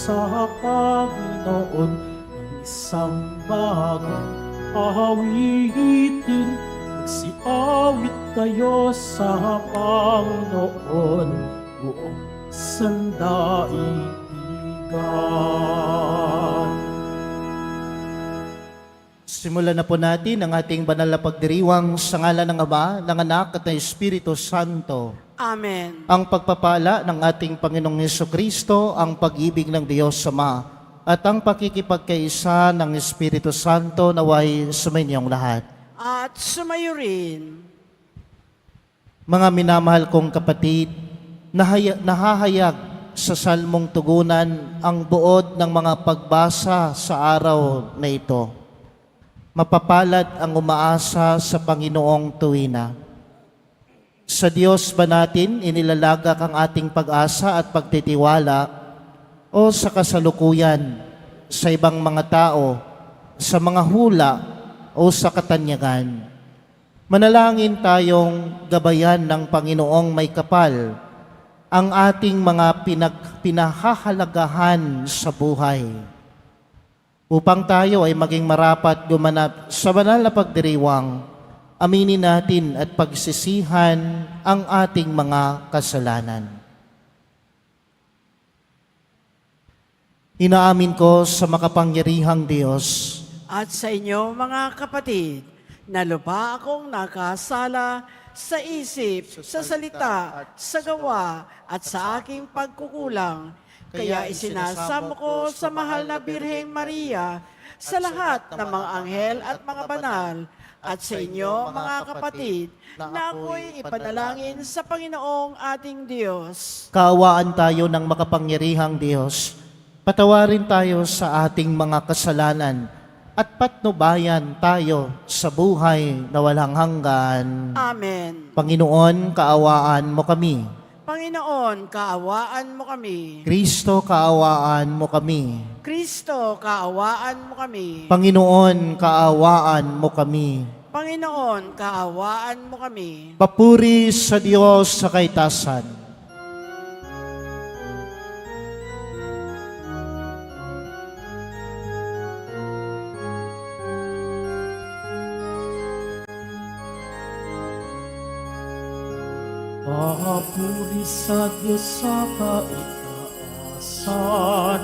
sa Panginoon ng isang bagong awitin. Magsiawit kayo sa Panginoon, buong sandaigdigan. Simulan na po natin ang ating banal na pagdiriwang sa ngalan ng Ama, ng Anak at ng Espiritu Santo. Amen. Ang pagpapala ng ating Panginoong Hesukristo, ang pag-ibig ng Diyos Ama, at ang pakikipagkaisa ng Espiritu Santo naway sumainyong lahat. At sumayo rin. Mga minamahal kong kapatid, nahahayag sa salmong tugunan ang buod ng mga pagbasa sa araw na ito. Mapapalad ang umaasa sa Panginoong tuwina. Sa Diyos ba natin inilalagak ang ating pag-asa at pagtitiwala o sa kasalukuyan, sa ibang mga tao, sa mga hula o sa katanyagan? Manalangin tayong gabayan ng Panginoong may kapal ang ating mga pinahahalagahan sa buhay, upang tayo ay maging marapat gumanap sa banal na pagdiriwang. Aminin natin at pagsisihan ang ating mga kasalanan. Inaamin ko sa makapangyarihang Diyos At sa inyo mga kapatid, na lupa akong nakasala sa isip, sa salita, sa gawa, at sa aking pagkukulang. Kaya isinasamo ko sa mahal na Birheng Maria, sa lahat ng mga anghel at mga banal, at sa inyo mga kapatid, na ako'y ipanalangin sa Panginoong ating Diyos. Kaawaan tayo ng makapangyarihang Diyos. Patawarin tayo sa ating mga kasalanan at patnubayan tayo sa buhay na walang hanggan. Amen. Panginoon, kaawaan mo kami. Panginoon, kaawaan mo kami. Kristo, kaawaan mo kami. Kristo, kaawaan mo kami. Panginoon, kaawaan mo kami. Panginoon, kaawaan mo kami. Papuri sa Diyos sa kaitasan. Papuri sa Diyos sa kaitaasan,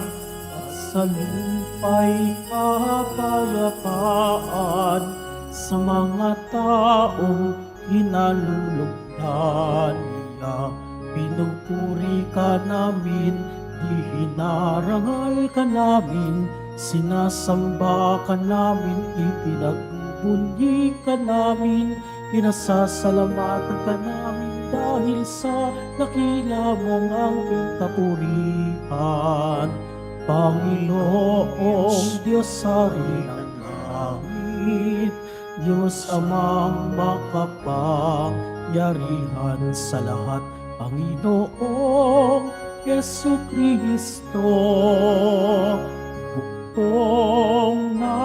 at sa lupa'y kapayapaan, sa mga taong hinalulugdan niya. Pinupuri ka namin, di hinarangal ka namin, sinasamba ka namin, ipinagbubunyi ka namin, pinasasalamatan ka namin, dahil sa dakila mong angking kapurihan. Panginoong Diyos Hari ng langit, Diyos Amang makapangyarihan sa lahat, Panginoong Jesucristo, buktong na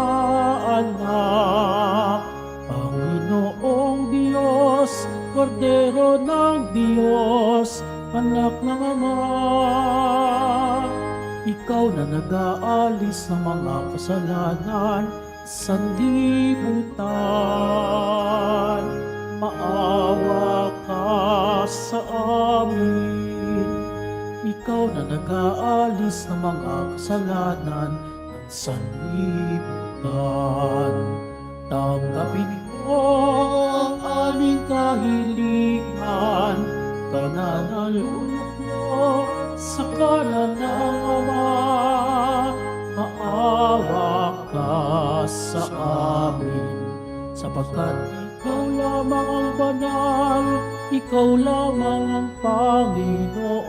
anak, Panginoong Diyos, Kordero ng Diyos, anak ng Ama. Ikaw na nag-aalis ng mga kasalanan sa sanlibutan, maawa ka sa amin. Ikaw na nag-aalis ng mga kasalanan ng sanlibutan, tanggapin mo ang aming kahilingan, kananalunok mo sa kanan ng Ama. Maawa ka sa amin, sapagkat ikaw lamang ang banal, ikaw lamang ang Panginoon.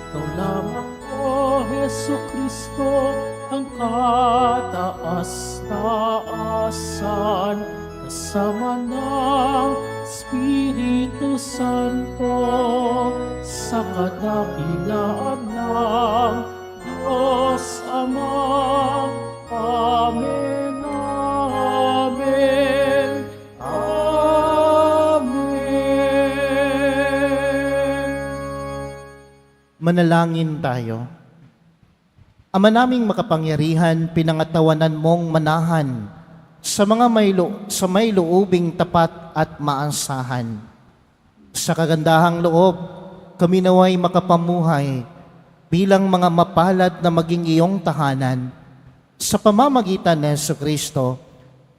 Ikaw lamang, O Jesucristo, ang kataas-taasan, kasama ng Espiritu Santo, sa kadakilaan ng Diyos Ama. Amen, amen, amen. Manalangin tayo. Ama naming makapangyarihan, pinangatawanan mong manahan sa mga sa may loobing tapat at maansahan. Sa kagandahang loob, kami naway makapamuhay bilang mga mapalad na maging iyong tahanan sa pamamagitan ni Jesucristo,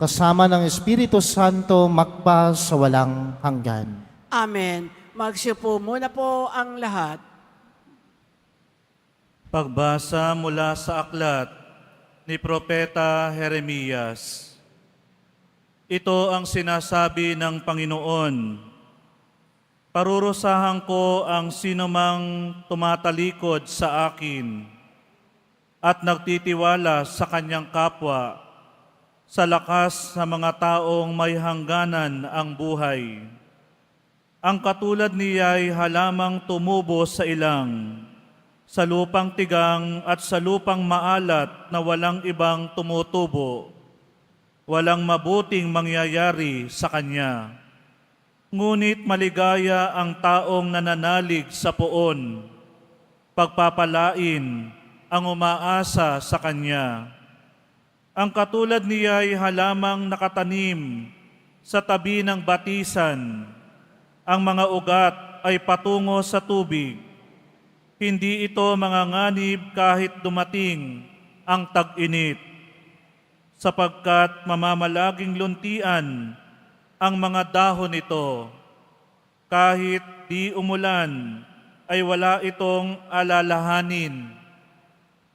kasama ng Espiritu Santo magpa sa walang hanggan. Amen. Magsiupo muna po ang lahat. Pagbasa mula sa aklat ni Propeta Jeremias. Ito ang sinasabi ng Panginoon: Parurusahan ko ang sinumang tumatalikod sa akin at nagtitiwala sa kanyang kapwa, sa lakas sa mga taong may hangganan ang buhay. Ang katulad niya'y halamang tumubo sa ilang, sa lupang tigang at sa lupang maalat na walang ibang tumutubo. Walang mabuting mangyayari sa kanya. Ngunit maligaya ang taong nananalig sa poon, pagpapalain ang umaasa sa kanya. Ang katulad niya'y halamang nakatanim sa tabi ng batisan. Ang mga ugat ay patungo sa tubig. Hindi ito manganganib kahit dumating ang tag-init, sapagkat mamamalaging luntian ang mga dahon nito. Kahit di umulan, ay wala itong alalahanin.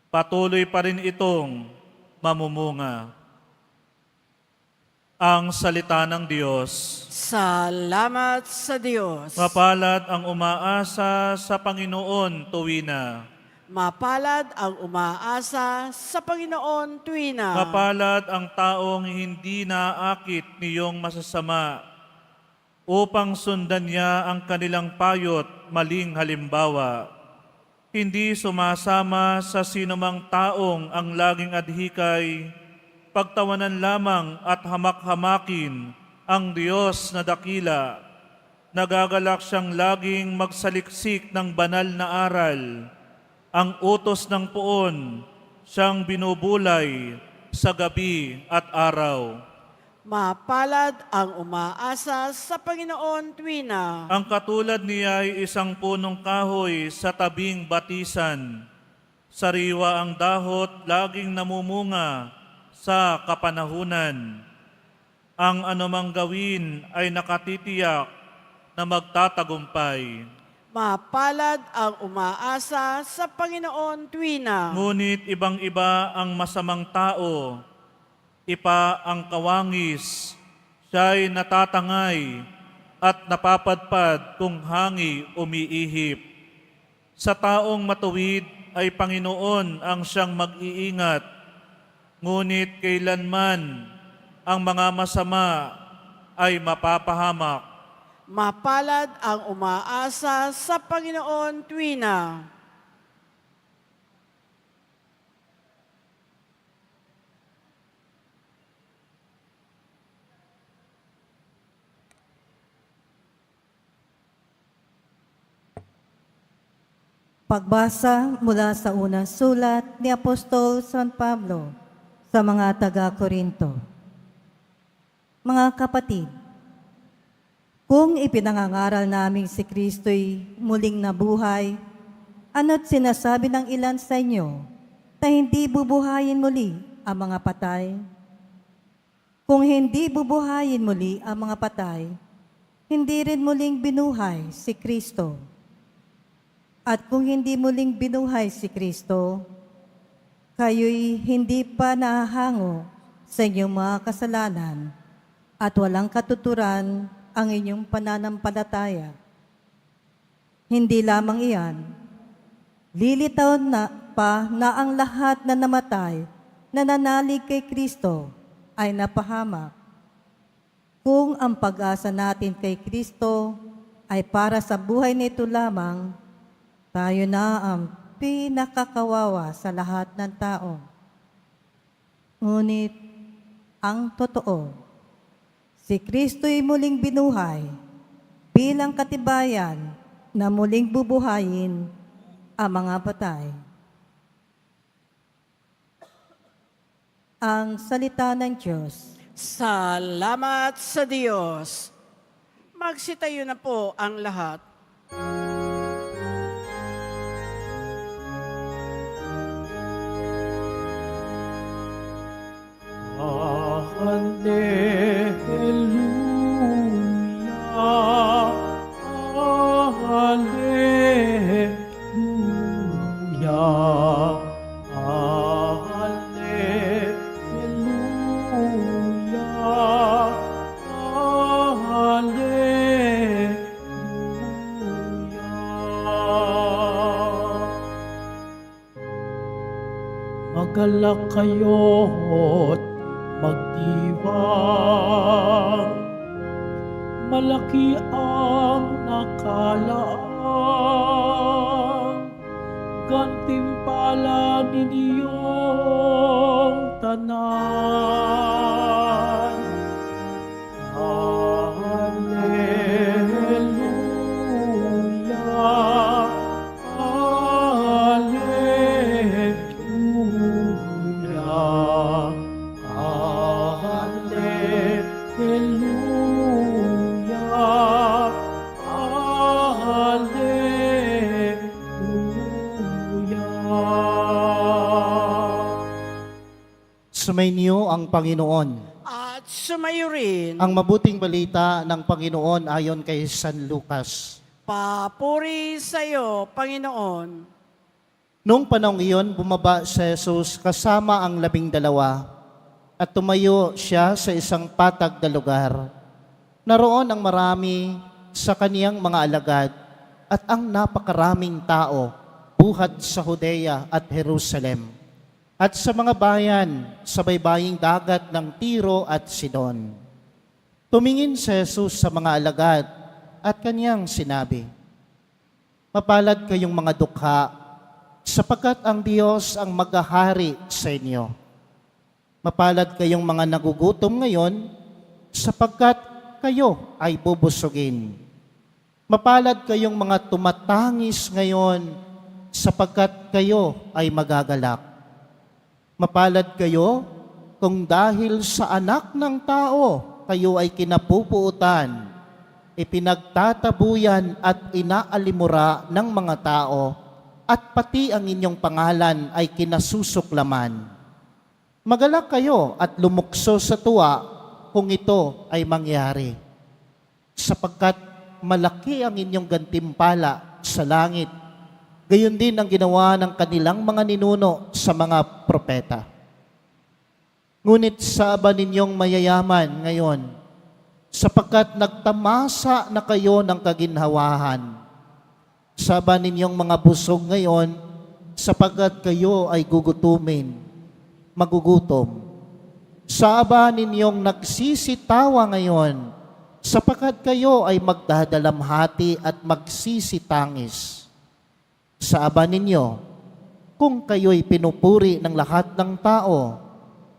Patuloy pa rin itong mamumunga. Ang salita ng Diyos. Salamat sa Diyos. Mapalad ang umaasa sa Panginoon tuwina. Mapalad ang umaasa sa Panginoon tuwina. Mapalad ang taong hindi naakit niyong masasama, upang sundan niya ang kanilang payot maling halimbawa. Hindi sumasama sa sinumang taong ang laging adhikay, pagtawanan lamang at hamak-hamakin ang Diyos na dakila. Nagagalak siyang laging magsaliksik ng banal na aral. Ang utos ng poon, siyang binubulay sa gabi at araw. Mapalad ang umaasa sa Panginoon tuwina. Ang katulad niya ay isang punong kahoy sa tabing batisan. Sariwa ang dahot, laging namumunga sa kapanahunan. Ang anumang gawin ay nakatitiyak na magtatagumpay. Mapalad ang umaasa sa Panginoon tuwina. Ngunit ibang-iba ang masamang tao, ipa ang kawangis, siya'y natatangay at napapadpad kung hangi umiihip. Sa taong matuwid ay Panginoon ang siyang mag-iingat, ngunit kailanman ang mga masama ay mapapahamak. Mapalad ang umaasa sa Panginoon tuwina. Pagbasa mula sa unang sulat ni Apostol San Pablo sa mga taga-Korinto. Mga kapatid, kung ipinangangaral namin si Kristo'y muling nabuhay, ano't sinasabi ng ilan sa inyo na hindi bubuhayin muli ang mga patay? Kung hindi bubuhayin muli ang mga patay, hindi rin muling binuhay si Kristo. At kung hindi muling binuhay si Kristo, kayo'y hindi pa nahahango sa inyong mga kasalanan at walang katuturan ang inyong pananampalataya. Hindi lamang iyan, lilitaw na ang lahat na namatay na nanalig kay Kristo ay napahamak. Kung ang pag-asa natin kay Kristo ay para sa buhay nito lamang, tayo na ang pinakakawawa sa lahat ng tao. Ngunit ang totoo, si Kristo'y muling binuhay bilang katibayan na muling bubuhayin ang mga patay. Ang salita ng Diyos. Salamat sa Diyos. Magsitayo na po ang lahat. Hallelujah, Hallelujah, Hallelujah, Hallelujah. Magalak kayo't magdiwang, malaki ang nakalaang, gantimpala ninyong tanan. Hallelujah, Hallelujah, Hallelujah, Hallelujah. Sumainyo ang Panginoon. At sumayo rin. Ang mabuting balita ng Panginoon ayon kay San Lucas. Papuri sa iyo, Panginoon. Noong panahong iyon, bumaba si Jesus kasama ang 12 at tumayo siya sa isang patag na lugar. Naroon ang marami sa kaniyang mga alagad at ang napakaraming tao buhat sa Judea at Jerusalem at sa mga bayan sa baybaying dagat ng Tiro at Sidon. Tumingin si Jesus sa mga alagad at kaniyang sinabi, "Mapalad kayong mga dukha, sapagkat ang Diyos ang maghahari sa inyo. Mapalad kayong mga nagugutom ngayon, sapagkat kayo ay bubusugin. Mapalad kayong mga tumatangis ngayon, sapagkat kayo ay magagalak. Mapalad kayo kung dahil sa anak ng tao kayo ay kinapupuutan, ipinagtatabuyan at inaalimura ng mga tao, at pati ang inyong pangalan ay kinasusuklaman. Magalak kayo at lumukso sa tuwa kung ito ay mangyari, sapagkat malaki ang inyong gantimpala sa langit. Gayon din ang ginawa ng kanilang mga ninuno sa mga propeta. Ngunit sa aba ninyong mayayaman ngayon, sapagkat nagtamasa na kayo ng kaginhawahan. Sa aba ninyong mga busog ngayon, sapagkat kayo ay gugutumin, magugutom. Sa aba ninyong nagsisitawa ngayon, sapagkat kayo ay magdadalamhati at magsisitangis. Sa aba ninyo, kung kayo'y pinupuri ng lahat ng tao,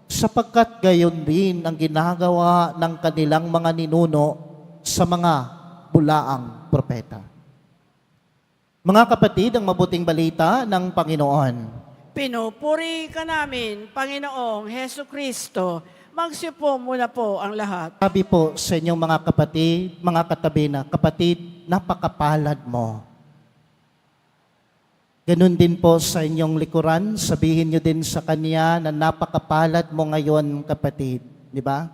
sapagkat gayon din ang ginagawa ng kanilang mga ninuno sa mga bulaang propeta." Mga kapatid, ang mabuting balita ng Panginoon. Pinupuri ka namin, Panginoong Heso Kristo. Magsipo muna po ang lahat. Sabi po sa inyong mga kapatid, mga katabi na, "Kapatid, napakapalad mo." Ganun din po sa inyong likuran, sabihin nyo din sa kanya na napakapalad mo ngayon, kapatid. Di ba?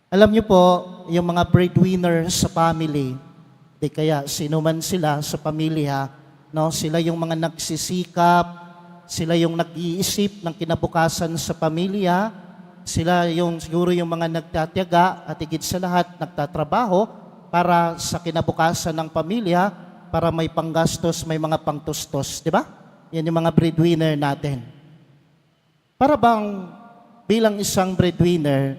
Alam nyo po, yung mga breadwinner sa family, di kaya sino man sila sa pamilya, no? Sila yung mga nagsisikap, sila yung nag-iisip ng kinabukasan sa pamilya, sila yung siguro yung mga nagtatiyaga at higit sa lahat nagtatrabaho para sa kinabukasan ng pamilya, para may panggastos, may mga pangtustos, di ba? Yan yung mga breadwinner natin. Para bang bilang isang breadwinner,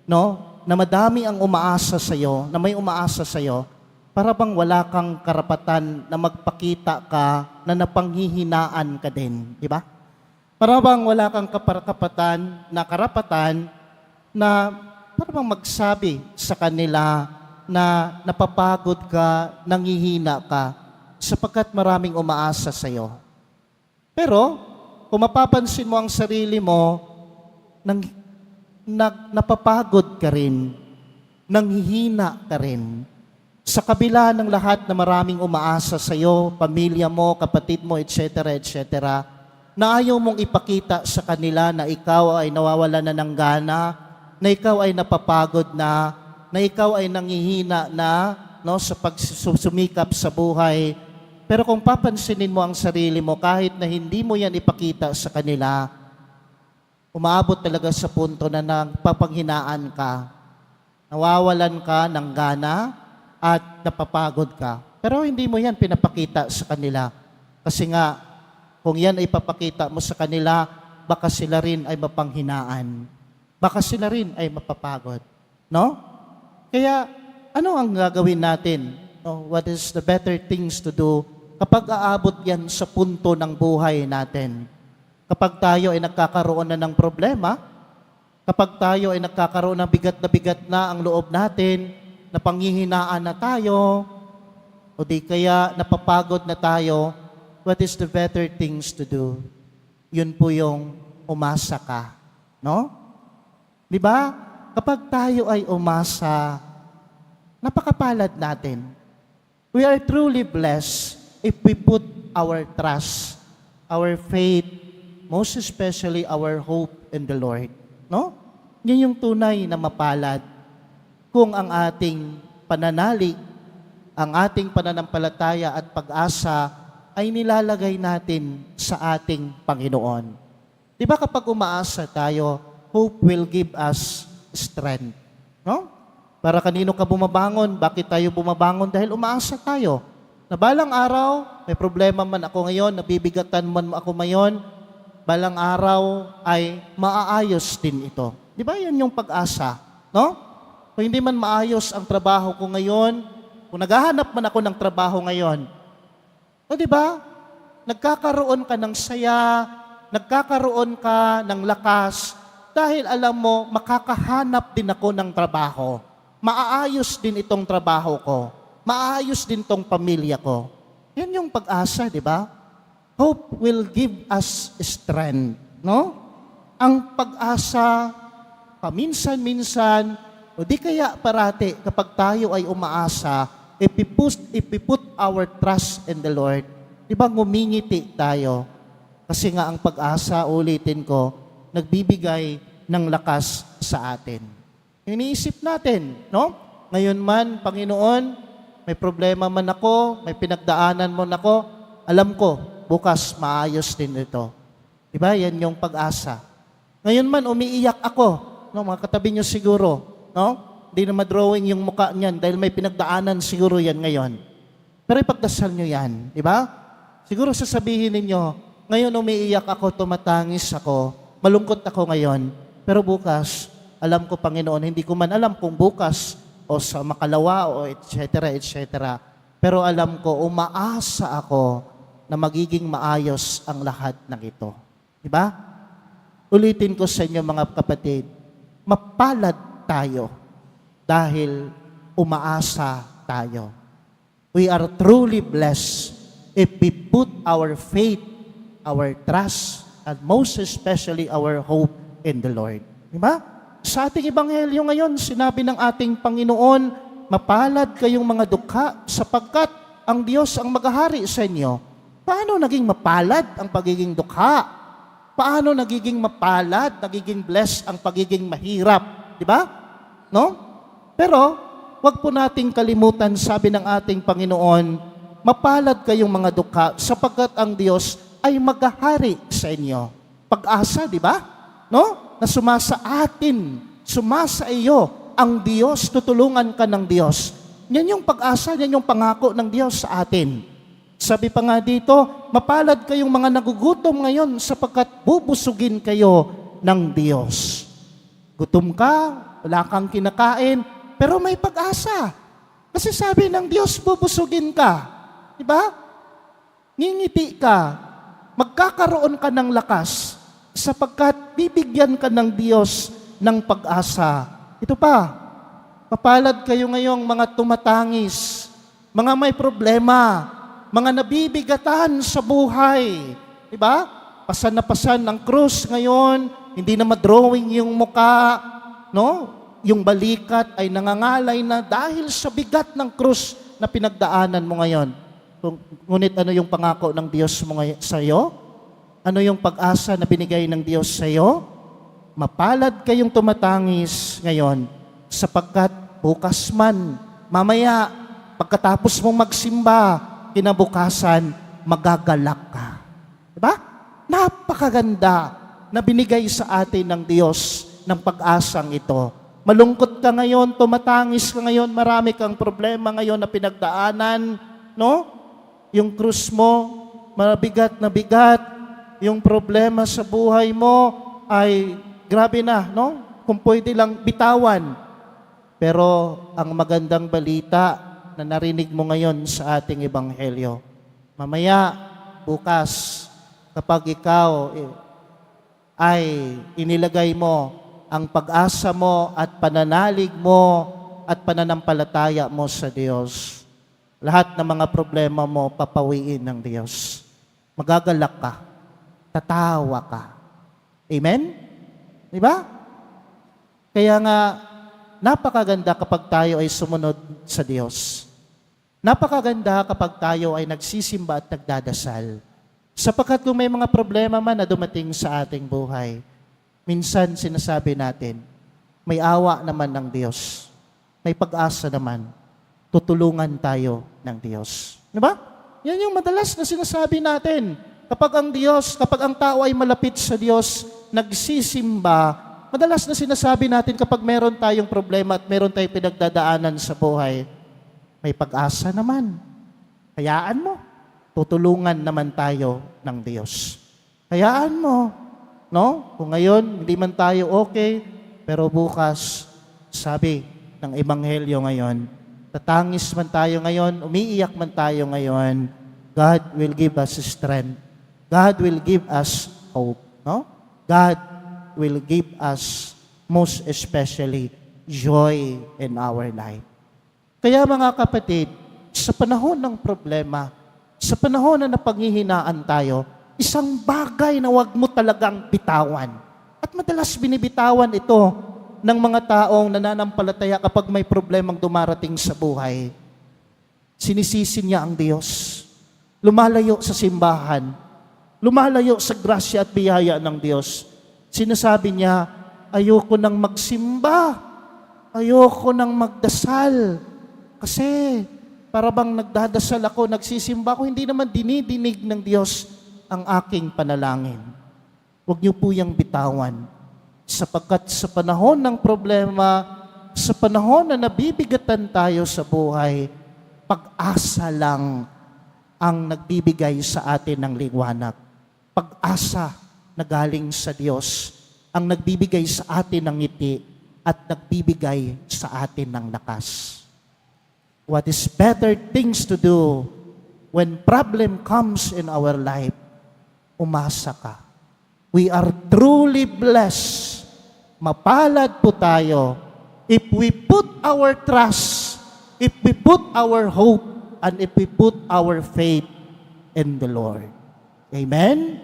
no, na madami ang umaasa sa iyo, na may umaasa sa iyo, para bang wala kang karapatan na magpakita ka na napanghihinaan ka din, di ba? Para bang wala kang karapatan na para bang magsabi sa kanila na napapagod ka, nanghihina ka, sapagkat maraming umaasa sa iyo. Pero, kung mapapansin mo ang sarili mo, napapagod ka rin, nanghihina ka rin. Sa kabila ng lahat na maraming umaasa sa iyo, pamilya mo, kapatid mo, etc., na ayaw mong ipakita sa kanila na ikaw ay nawawala na ng gana, na ikaw ay napapagod na ikaw ay nanghihina na, no, sa pagsusumikap sa buhay. Pero kung papansinin mo ang sarili mo, kahit na hindi mo yan ipakita sa kanila, umaabot talaga sa punto na nagpapanghinaan ka, nawawalan ka ng gana, at napapagod ka. Pero hindi mo yan pinapakita sa kanila. Kasi nga, kung yan ay papakita mo sa kanila, baka sila rin ay mapanghinaan. Baka sila rin ay mapapagod. No? Kaya, ano ang gagawin natin? No? What is the better things to do kapag aabot yan sa punto ng buhay natin? Kapag tayo ay nagkakaroon na ng problema, kapag tayo ay nagkakaroon ng bigat na ang loob natin, na panghihinaan na tayo, o di kaya napapagod na tayo, what is the better things to do? Yun po yung umasa ka. No? Di ba? Kapag tayo ay umasa, napakapalad natin. We are truly blessed if we put our trust, our faith, most especially our hope in the Lord. No? Yun yung tunay na mapalad. Kung ang ating pananalig, ang ating pananampalataya at pag-asa ay nilalagay natin sa ating Panginoon. Di ba kapag umaasa tayo, hope will give us strength. No? Para kanino ka bumabangon? Bakit tayo bumabangon? Dahil umaasa tayo. Na balang araw, may problema man ako ngayon, nabibigatan man ako ngayon, balang araw ay maaayos din ito. Di ba yan yung pag-asa? No? Kung hindi man maayos ang trabaho ko ngayon, kung naghahanap man ako ng trabaho ngayon, o di ba? Nagkakaroon ka ng saya, nagkakaroon ka ng lakas, dahil alam mo, makakahanap din ako ng trabaho. Maayos din itong trabaho ko. Maayos din itong pamilya ko. Yan yung pag-asa, di ba? Hope will give us strength, no? Ang pag-asa, paminsan-minsan, o di kaya parati, kapag tayo ay umaasa, if we put our trust in the Lord, di ba ngumingiti tayo? Kasi nga ang pag-asa, ulitin ko, nagbibigay ng lakas sa atin. Iniisip natin, no? Ngayon man, Panginoon, may problema man ako, may pinagdaanan man ako, alam ko, bukas maayos din ito. Di ba? Yan yung pag-asa. Ngayon man, umiiyak ako, no? Mga katabi nyo siguro, no? Hindi na madrawing yung mukha niyan dahil may pinagdaanan siguro yan ngayon. Pero ipagdasal nyo yan, di ba? Siguro sasabihin ninyo, ngayon umiiyak ako, tumatangis ako, malungkot ako ngayon, pero bukas, alam ko Panginoon, hindi ko man alam kung bukas o sa makalawa o etc. Pero alam ko, umaasa ako na magiging maayos ang lahat ng ito. Di ba? Ulitin ko sa inyo mga kapatid, mapalad tayo dahil umaasa tayo. We are truly blessed if we put our faith, our trust, and most especially our hope in the Lord. Diba? Sa ating ebanghelyo ngayon, sinabi ng ating Panginoon, mapalad kayong mga dukha sapagkat ang Diyos ang maghahari sa inyo. Paano naging mapalad ang pagiging dukha? Paano nagiging mapalad, nagiging blessed ang pagiging mahirap? Diba? No? Pero, wag po nating kalimutan, sabi ng ating Panginoon, mapalad kayong mga dukha sapagkat ang Diyos ay maghahari sa inyo. Pag-asa, di ba? No? Na sumasa atin, sumasa iyo ang Diyos, tutulungan ka ng Diyos. Yan yung pag-asa, yan yung pangako ng Diyos sa atin. Sabi pa nga dito, mapalad kayong mga nagugutom ngayon sapagkat bubusugin kayo ng Diyos. Gutom ka, wala kang kinakain, pero may pag-asa. Kasi sabi ng Diyos, bubusugin ka. Diba? Ngingiti ka, magkakaroon ka ng lakas, sapagkat bibigyan ka ng Diyos ng pag-asa. Ito pa, mapalad kayo ngayong mga tumatangis, mga may problema, mga nabibigatan sa buhay. Diba? Pasan na pasan ang krus ngayon, hindi na madrawing yung muka, no? Yung balikat ay nangangalay na dahil sa bigat ng krus na pinagdaanan mo ngayon. Ngunit ano yung pangako ng Diyos mo sa iyo? Ano yung pag-asa na binigay ng Diyos sa iyo? Mapalad kayong tumatangis ngayon sapagkat bukas man, mamaya, pagkatapos mong magsimba, kinabukasan, magagalak ka. Diba? Napakaganda na binigay sa atin ng Diyos ng pag-asang ito. Malungkot ka ngayon, tumatangis ka ngayon, marami kang problema ngayon na pinagdaanan, no? Yung krus mo, mabigat na bigat, yung problema sa buhay mo ay grabe na, no? Kung pwede lang bitawan. Pero ang magandang balita na narinig mo ngayon sa ating ebanghelyo, mamaya, bukas, kapag ikaw ay inilagay mo ang pag-asa mo at pananalig mo at pananampalataya mo sa Diyos, lahat ng mga problema mo papawiin ng Diyos. Magagalak ka. Tatawa ka. Amen? Di ba? Kaya nga, napakaganda kapag tayo ay sumunod sa Diyos. Napakaganda kapag tayo ay nagsisimba at nagdadasal. Sapagkat kung may mga problema man na dumating sa ating buhay, minsan sinasabi natin, may awa naman ng Diyos. May pag-asa naman. Tutulungan tayo ng Diyos. Di ba? Yan yung madalas na sinasabi natin. Kapag ang tao ay malapit sa Diyos, nagsisimba, madalas na sinasabi natin kapag meron tayong problema at meron tayong pinagdadaanan sa buhay, may pag-asa naman. Hayaan mo. Tutulungan naman tayo ng Diyos. Hayaan mo. No? Kung ngayon, hindi man tayo okay, pero bukas, sabi ng Ebanghelyo ngayon, tatangis man tayo ngayon, umiiyak man tayo ngayon, God will give us strength. God will give us hope. No? God will give us, most especially, joy in our life. Kaya mga kapatid, sa panahon ng problema, sa panahon na napanghihinaan tayo, isang bagay na wag mo talagang bitawan. At madalas binibitawan ito ng mga taong nananampalataya kapag may problemang dumarating sa buhay. Sinisisi niya ang Diyos. Lumalayo sa simbahan. Lumalayo sa grasya at biyaya ng Diyos. Sinasabi niya, ayoko nang magsimba. Ayoko nang magdasal. Kasi para bang nagdadasal ako, nagsisimba ako, hindi naman dinidinig ng Diyos ang aking panalangin. Huwag niyo po yung bitawan. Sapagkat sa panahon ng problema, sa panahon na nabibigatan tayo sa buhay, pag-asa lang ang nagbibigay sa atin ng liwanag. Pag-asa na galing sa Diyos ang nagbibigay sa atin ng ngiti at nagbibigay sa atin ng lakas. What is better things to do when problem comes in our life? Umasa ka. We are truly blessed. Mapalad po tayo if we put our trust, if we put our hope, and if we put our faith in the Lord. Amen?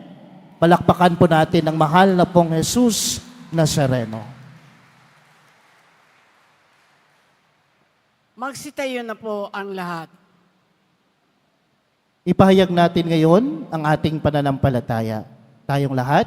Palakpakan po natin ang mahal na pong Jesus Nazareno. Magsitayo na po ang lahat. Ipahayag natin ngayon ang ating pananampalataya. Tayong lahat,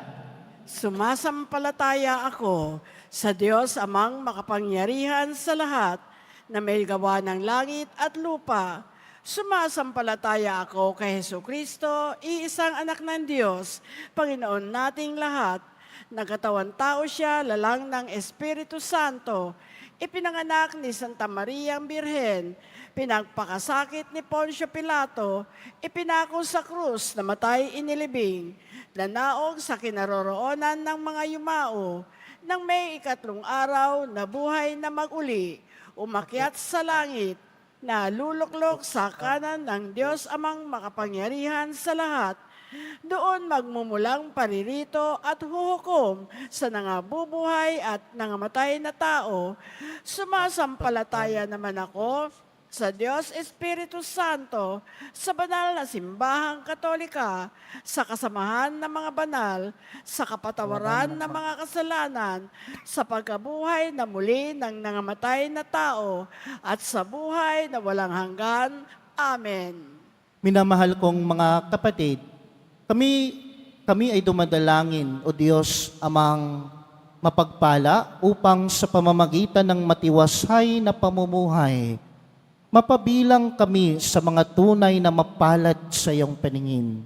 Sumasampalataya ako sa Diyos amang makapangyarihan sa lahat na may gawa ng langit at lupa. Sumasampalataya ako kay Jesucristo, iisang anak ng Diyos, Panginoon nating lahat. Nagkatawan tao siya, lalang ng Espiritu Santo, ipinanganak ni Santa Maria ang Birhen, pinagpakasakit ni Poncio Pilato, ipinako sa krus, namatay inilibing, nanaog sa kinaroroonan ng mga yumao, nang may ikatlong araw na buhay na maguli, umakyat sa langit, na luluklok sa kanan ng Diyos amang makapangyarihan sa lahat. Doon magmumulang paririto at huhukom sa nangabubuhay at nangamatay na tao. Sumasampalataya naman ako sa Diyos Espiritu Santo, sa banal na simbahang katolika, sa kasamahan ng mga banal, sa kapatawaran ng mga kasalanan, sa pagkabuhay na muli ng nangamatay na tao, at sa buhay na walang hanggan. Amen. Minamahal kong mga kapatid, kami ay dumadalangin, O Diyos, amang mapagpala upang sa pamamagitan ng matiwasay na pamumuhay, mapabilang kami sa mga tunay na mapalad sa iyong paningin.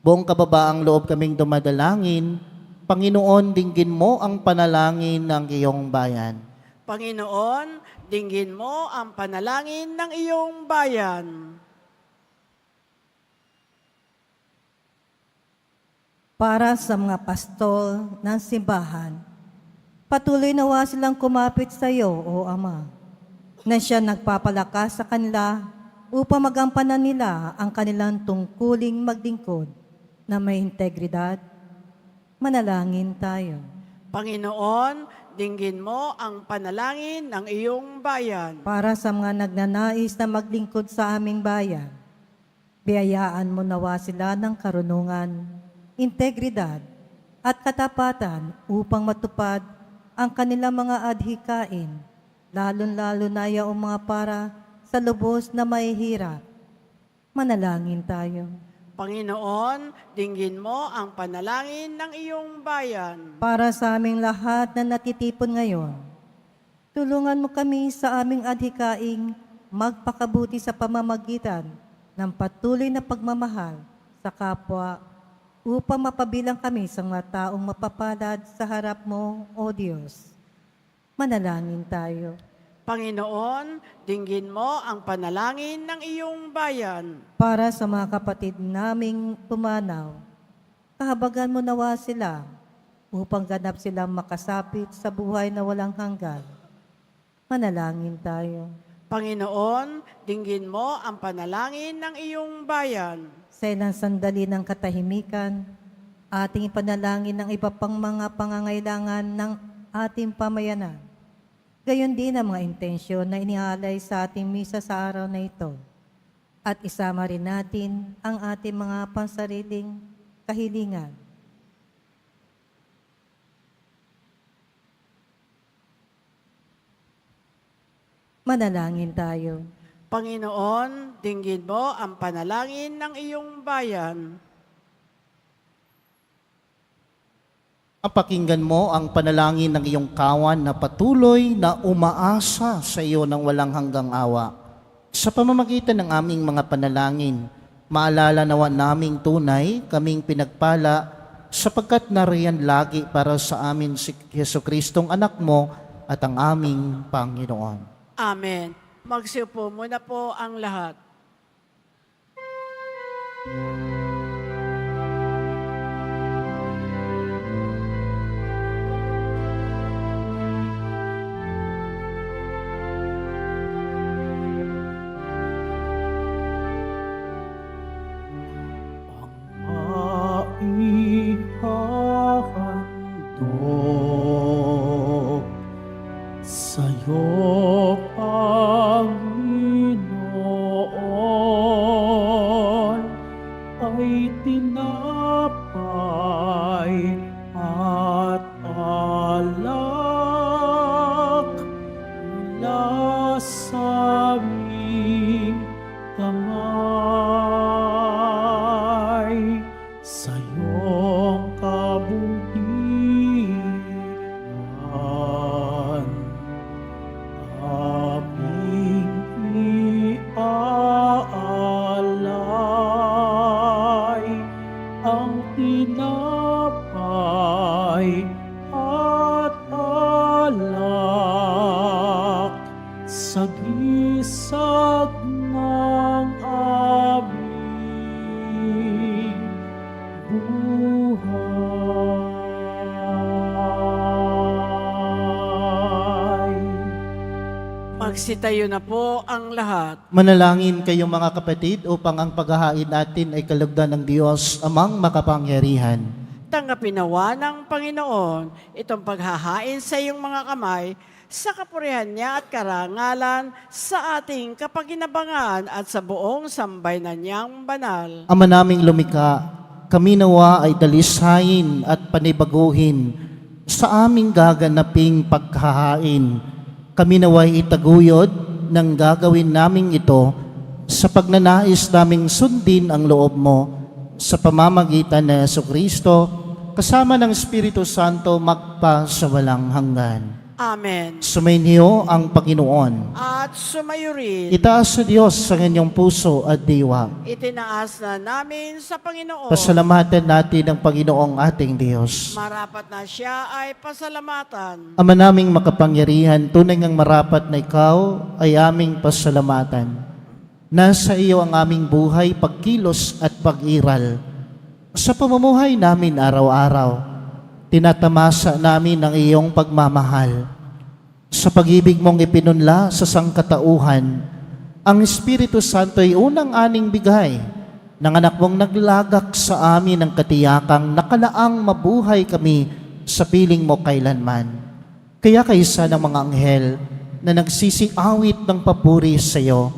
Buong kababaang loob kaming dumadalangin, Panginoon, dinggin mo ang panalangin ng iyong bayan. Panginoon, dinggin mo ang panalangin ng iyong bayan. Para sa mga pastol ng simbahan, patuloy nawa silang kumapit sa iyo, O Ama, na siya nagpapalakas sa kanila upang magampanan nila ang kanilang tungkuling maglingkod na may integridad. Manalangin tayo. Panginoon, dinggin mo ang panalangin ng iyong bayan. Para sa mga nagnanais na maglingkod sa aming bayan, biyayaan mo nawa sila ng karunungan, integridad at katapatan upang matupad ang kanilang mga adhikain, lalong-lalo na yaong mga para sa lubos na mahihirap. Manalangin tayo. Panginoon, dinggin mo ang panalangin ng iyong bayan. Para sa aming lahat na natitipon ngayon, tulungan mo kami sa aming adhikaing magpakabuti sa pamamagitan ng patuloy na pagmamahal sa kapwa upang mapabilang kami sa mga taong mapapalad sa harap mo, O Diyos. Manalangin tayo. Panginoon, dinggin mo ang panalangin ng iyong bayan. Para sa mga kapatid naming pumanaw, kahabagan mo nawa sila upang ganap silang makasapit sa buhay na walang hanggan. Manalangin tayo. Panginoon, dinggin mo ang panalangin ng iyong bayan. Sa ilang sandali ng katahimikan, ating ipanalangin ng iba pang mga pangangailangan ng ating pamayanan. Gayon din ang mga intensyon na inihalay sa ating misa sa araw na ito. At isama rin natin ang ating mga pansariling kahilingan. Manalangin tayo. Panginoon, dinggin mo ang panalangin ng iyong bayan. Pakinggan mo ang panalangin ng iyong kawan na patuloy na umaasa sa iyo ng walang hanggang awa. Sa pamamagitan ng aming mga panalangin, maalala nawa naming tunay kaming pinagpala sapagkat nariyan lagi para sa amin si Jesucristong anak mo at ang aming Panginoon. Amen. Magsiupo muna po ang lahat. Maihahandog sa'yo, Panginoon, ay tinapay at alak mula sa aming kamay. Sa iyong kabutihan, aming iaalay ang tinapay at alak sa gisag ng aming buhay. Magsitayo na po ang lahat. Manalangin kayong mga kapatid upang ang paghahain natin ay kalugdan ng Diyos amang makapangyarihan. Tanggapin nawa ng Panginoon itong paghahain sa iyong mga kamay sa kapurihan niya at karangalan sa ating kapakinabangan at sa buong sambayanan niyang banal. Ama naming lumika, kami nawa ay dalisayin at panibaguhin sa aming gaganaping paghahain. Kami naway itaguyod ng gagawin naming ito sa pagnanais naming sundin ang loob mo sa pamamagitan ni Jesucristo kasama ng Espiritu Santo magpa sa walang hanggan. Amen. Sumainyo ang Panginoon. At sumayo rin, Itaas sa Diyos sa inyong puso at diwa. itinaas na namin sa Panginoon. Pasalamatan natin ang Panginoong ating Diyos. Marapat na siya ay pasalamatan. Ama naming makapangyarihan, tunay ngang marapat na ikaw ay aming pasalamatan. Nasa iyo ang aming buhay, pagkilos at pag-iral. Sa pamumuhay namin araw-araw, tinatamasa namin ang iyong pagmamahal. Sa pag-ibig mong ipinunla sa sangkatauhan, ang Espiritu Santo ay unang aning bigay ng anak mong naglagak sa amin ng katiyakang nakalaang mabuhay kami sa piling mo kailanman. Kaya kaysa ng mga anghel na nagsisiawit ng papuri sa iyo,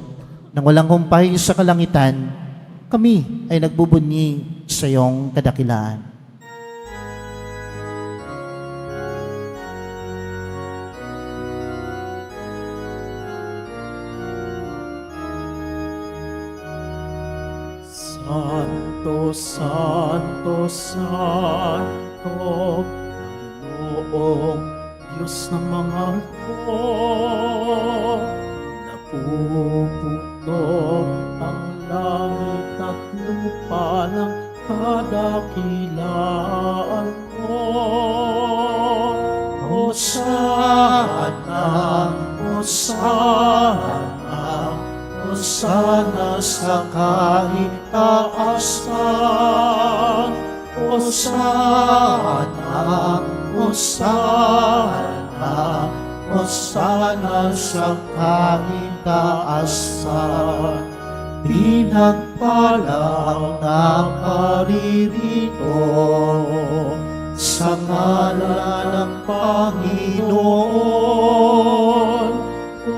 nang walang humpay sa kalangitan, kami ay nagbubunyi sa iyong kadakilaan. Santo, Santo, Santo, Panginoong Diyos ng mga hukbo, napupuno ang langit at lupa ng kadakilaan mo. Hosana, Hosana, Hosana sa kaitaasan. Hosana, Hosana, Hosana sa kaitaasan. Pinagpalang naparirito sa ngalan ng Panginoon.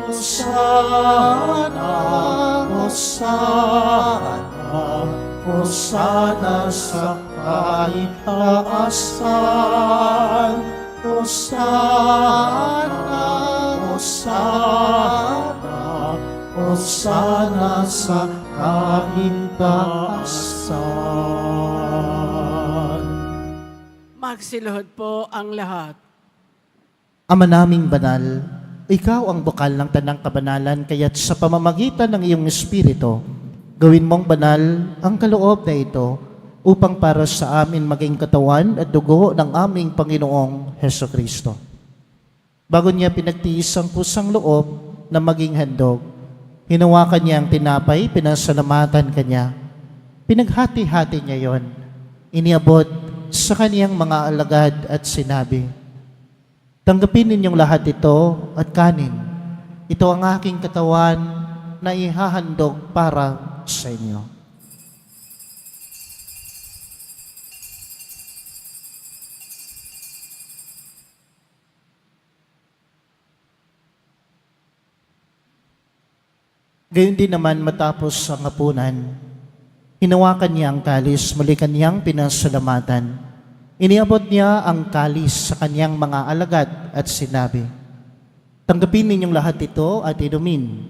Hosana, Hosana, Hosana sa kaitaasan. Hosana, Hosana, Hosana sa kaitaasan. Magsiluhod po ang lahat. Ama naming banal, ikaw ang bukal ng tanang kabanalan, kaya't sa pamamagitan ng iyong Espiritu, gawin mong banal ang kaloob na ito upang para sa amin maging katawan at dugo ng aming Panginoong Hesukristo. Bago niya pinagtiis ang pusang loob na maging handog, hinawakan niya ang tinapay, pinasalamatan kanya. Pinaghati-hati niya yon. Iniabot sa kaniyang mga alagad at sinabi, tanggapin ninyong lahat ito at kanin. Ito ang aking katawan na ihahandog para sa inyo. Gayon din naman matapos ang hapunan, hinawakan niya ang kalis, muli kaniyang pinasalamatan. Iniabot niya ang kalis sa kaniyang mga alagad at sinabi, tanggapin ninyong lahat ito at inumin.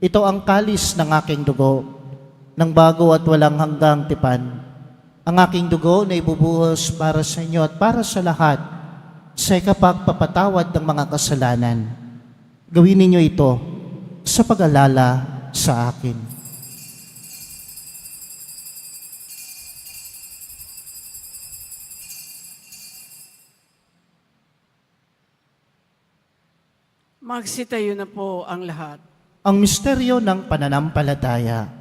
Ito ang kalis ng aking dugo, ng bago at walang hanggang tipan. Ang aking dugo na ibubuhos para sa inyo at para sa lahat sa ikapagpapatawad ng mga kasalanan. Gawin ninyo ito sa pag-alala sa akin. Magsitayo na po ang lahat. Ang misteryo ng pananampalataya.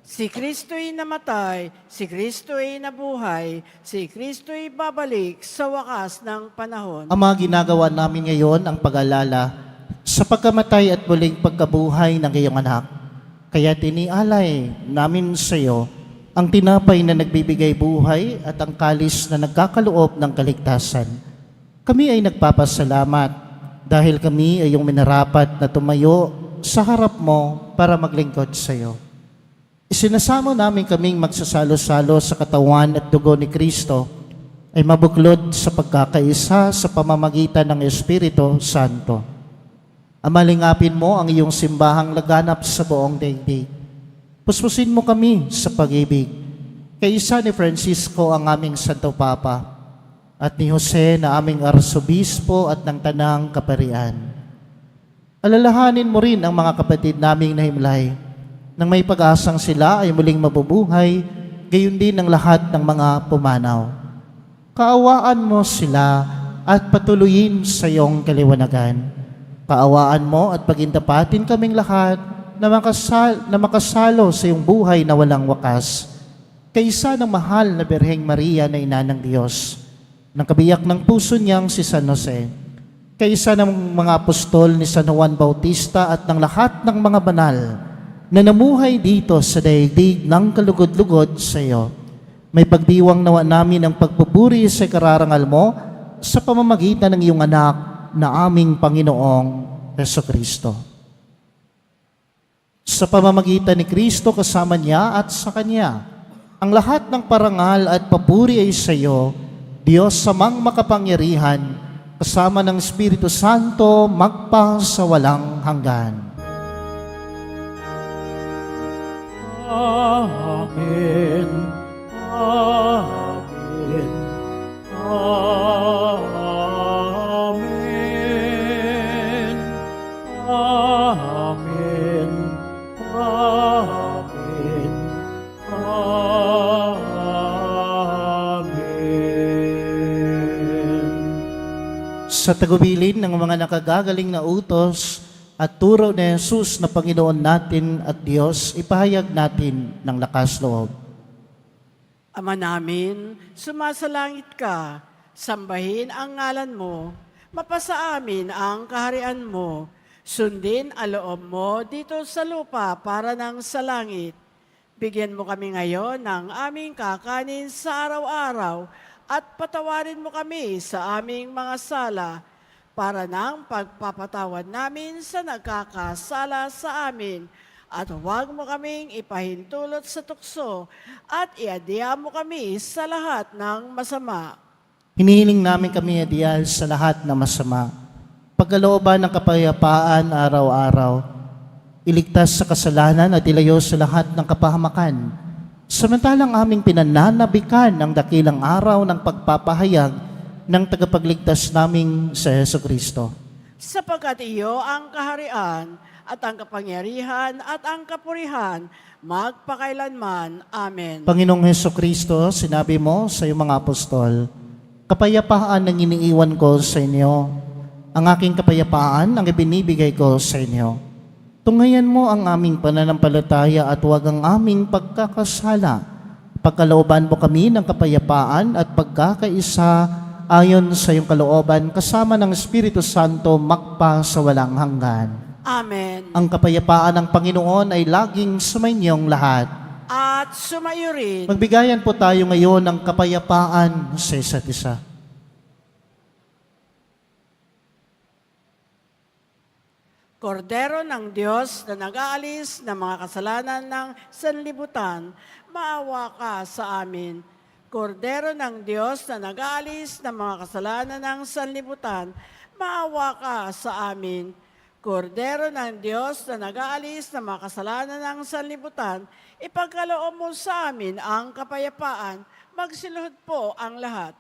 Si Kristo'y namatay, si Kristo'y nabuhay, si Kristo'y babalik sa wakas ng panahon. Ama, ginagawa namin ngayon ang pag-alala sa pagkamatay at muling pagkabuhay ng iyong anak. Kaya tinialay namin sa iyo ang tinapay na nagbibigay buhay at ang kalis na nagkakaloob ng kaligtasan. Kami ay nagpapasalamat dahil kami ay iyong minarapat na tumayo sa harap mo para maglingkod sa iyo. Isinasamo namin kaming magsasalo-salo sa katawan at dugo ni Kristo ay mabuklod sa pagkakaisa sa pamamagitan ng Espiritu Santo. Amalingapin mo ang iyong simbahang laganap sa buong daigdig. Puspusin mo kami sa pag-ibig. Kaisa ni Francisco ang aming Santo Papa at ni Jose na aming Arsobispo at ng Tanang Kaparian. Alalahanin mo rin ang mga kapatid naming nahimlay nang may pag-asang sila ay muling mabubuhay, gayon din ang lahat ng mga pumanaw. Kaawaan mo sila at patuloyin sa iyong kaliwanagan. Kaawaan mo at pagindapatin kaming lahat na makasalo sa iyong buhay na walang wakas. Kaisa ng mahal na Birheng Maria na Ina ng Diyos, ng kabiyak ng puso niyang si San Jose, kaisa ng mga apostol ni San Juan Bautista at ng lahat ng mga banal na namuhay dito sa daigdig ng kalugod-lugod sa iyo. May pagdiwang nawa namin ang pagpupuri sa kararangal mo sa pamamagitan ng iyong anak na aming Panginoong Jesucristo. Sa pamamagitan ni Kristo kasama niya at sa Kanya, ang lahat ng parangal at papuri ay sa iyo, Diyos samang makapangyarihan, kasama ng Espiritu Santo, magpa sa walang hanggan. Amen. Amen. Amen. Amen. Amen. Amen. Sa tagubilin ng mga nakagagaling na utos at turo ni Jesus na Panginoon natin at Diyos, ipahayag natin ng lakas loob. Ama namin, sumasalangit ka, sambahin ang ngalan mo, mapasa amin ang kaharian mo, sundin ang loob mo dito sa lupa para ng sa langit. Bigyan mo kami ngayon ng aming kakanin sa araw-araw at patawarin mo kami sa aming mga sala para ng pagpapatawad namin sa nagkakasala sa amin. At huwag mo kaming ipahintulot sa tukso at iadya mo kami sa lahat ng masama. Hinihiling namin kami adiyal sa lahat ng masama. Pagkalooban ng kapayapaan araw-araw, iligtas sa kasalanan at ilayo sa lahat ng kapahamakan. Samantalang aming pinananabikan ang dakilang araw ng pagpapahayag ng tagapagligtas naming sa Jesucristo. Sapagkat iyo ang kaharian at ang kapangyarihan at ang kapurihan magpakailanman. Amen. Panginoong Jesucristo, sinabi mo sa iyong mga apostol, kapayapaan ang iniiwan ko sa inyo. Ang aking kapayapaan ang ibinibigay ko sa inyo. Tunghayan mo ang aming pananampalataya at huwag ang aming pagkakasala. Pagkalooban mo kami ng kapayapaan at pagkakaisa ayon sa iyong kalooban kasama ng Espiritu Santo magpa sa walang hanggan. Amen. Ang kapayapaan ng Panginoon ay laging sumainyong lahat. At sumayo rin. Magbigayan po tayo ngayon ng kapayapaan sa isa't isa. Kordero ng Diyos na nag-aalis ng mga kasalanan ng sanlibutan, maawa ka sa amin. Kordero ng Diyos na nag-aalis ng mga kasalanan ng sanlibutan, maawa ka sa amin. Kordero ng Diyos na nag-aalis ng mga kasalanan ng sanlibutan, ipagkaloob mo sa amin ang kapayapaan, magsiluhod po ang lahat.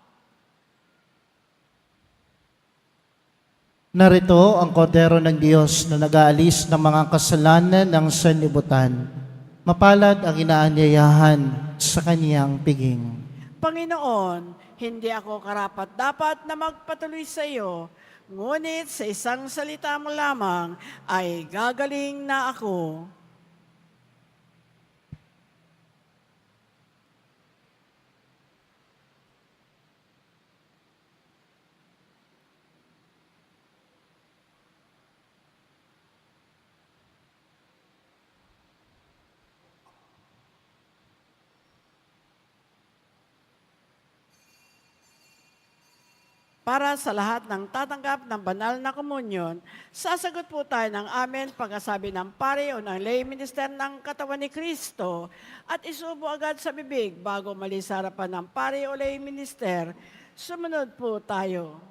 Narito ang kordero ng Diyos na nag-aalis ng mga kasalanan ng sanlibutan. Mapalad ang inaanyayahan sa kaniyang piging. Panginoon, hindi ako karapat-dapat na magpatuloy sa iyo, ngunit sa isang salita mo lamang ay gagaling na ako. Para sa lahat ng tatanggap ng banal na komunyon, sasagot po tayo ng amen pagkasabi ng pari o ng lay minister ng katawan ni Kristo at isubo agad sa bibig bago mali sa harapan ng pari o lay minister. Sumunod po tayo.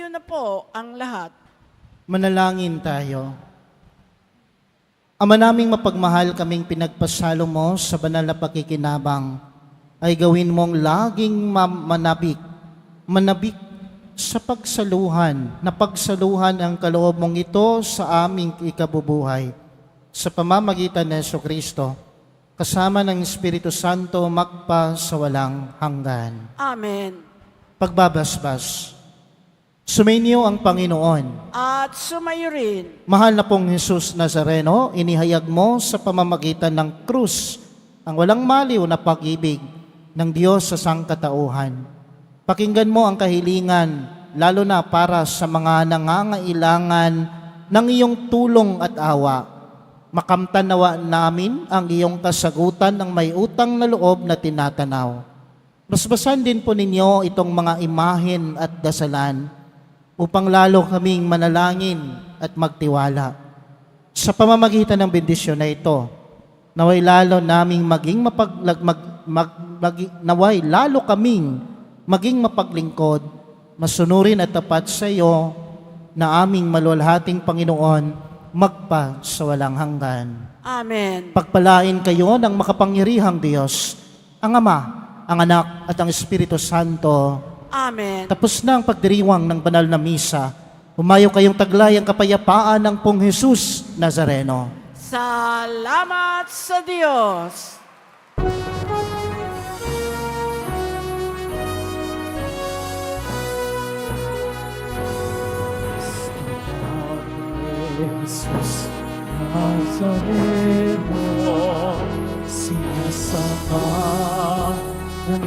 Yun na po ang lahat. Manalangin tayo. Ama naming mapagmahal, kaming pinagpasalo mo sa banal na pakikinabang, ay gawin mong laging manabik sa pagsaluhan ang kaloob mong ito sa aming ikabubuhay. Sa pamamagitan ng Jesucristo, kasama ng Espiritu Santo, magpa sa walang hanggan. Amen. Pagbabasbas. Sumainyo ang Panginoon. At sumayo rin. Mahal na pong Jesus Nazareno, inihayag mo sa pamamagitan ng krus ang walang maliw na pag-ibig ng Diyos sa sangkatauhan. Pakinggan mo ang kahilingan, lalo na para sa mga nangangailangan ng iyong tulong at awa. Makamtan nawa namin ang iyong kasagutan ng may utang na loob na tinatanaw. Basbasan din po ninyo itong mga imahen at dasalan upang lalo kaming manalangin at magtiwala. Sa pamamagitan ng bendisyon na ito, naway lalo naming naway lalo kaming maging mapaglingkod, masunurin at tapat sa iyo na aming maluwalhating Panginoon, magpa sa walang hanggan. Amen. Pagpalain kayo ng makapangyarihang Diyos, ang Ama, ang Anak at ang Espiritu Santo. Amen. Tapos na ang pagdiriwang ng banal na misa. Humayo kayong taglay ang kapayapaan ng Pong Jesus Nazareno. Salamat sa Diyos. Jesus Nazareno, sinasama ng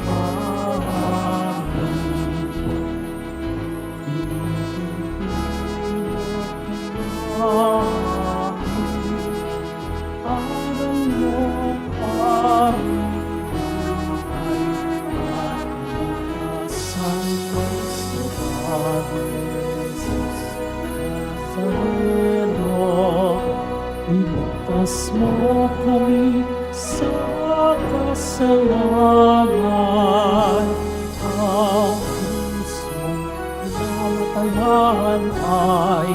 iligtas mo kami sa kasalanan. Ang pusong pinamatayan ay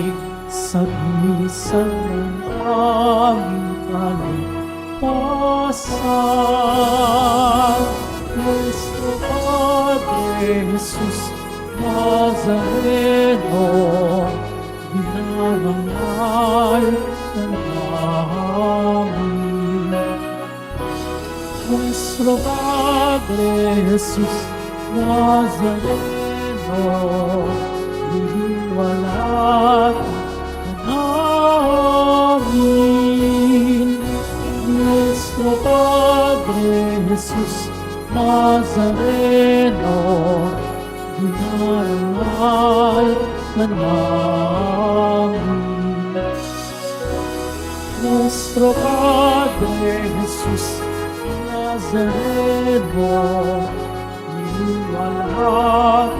sabisan ng aming kalipasaan. Nuestro Padre Jesus Nazareno, dinarangal ka namin. Nuestro Padre Jesus Nazareno, iniwalat ka namin. Nuestro Padre Jesus Nazareno, dinarangal ka namin. Nuestro Padre Jesus Nazareno, iniwalat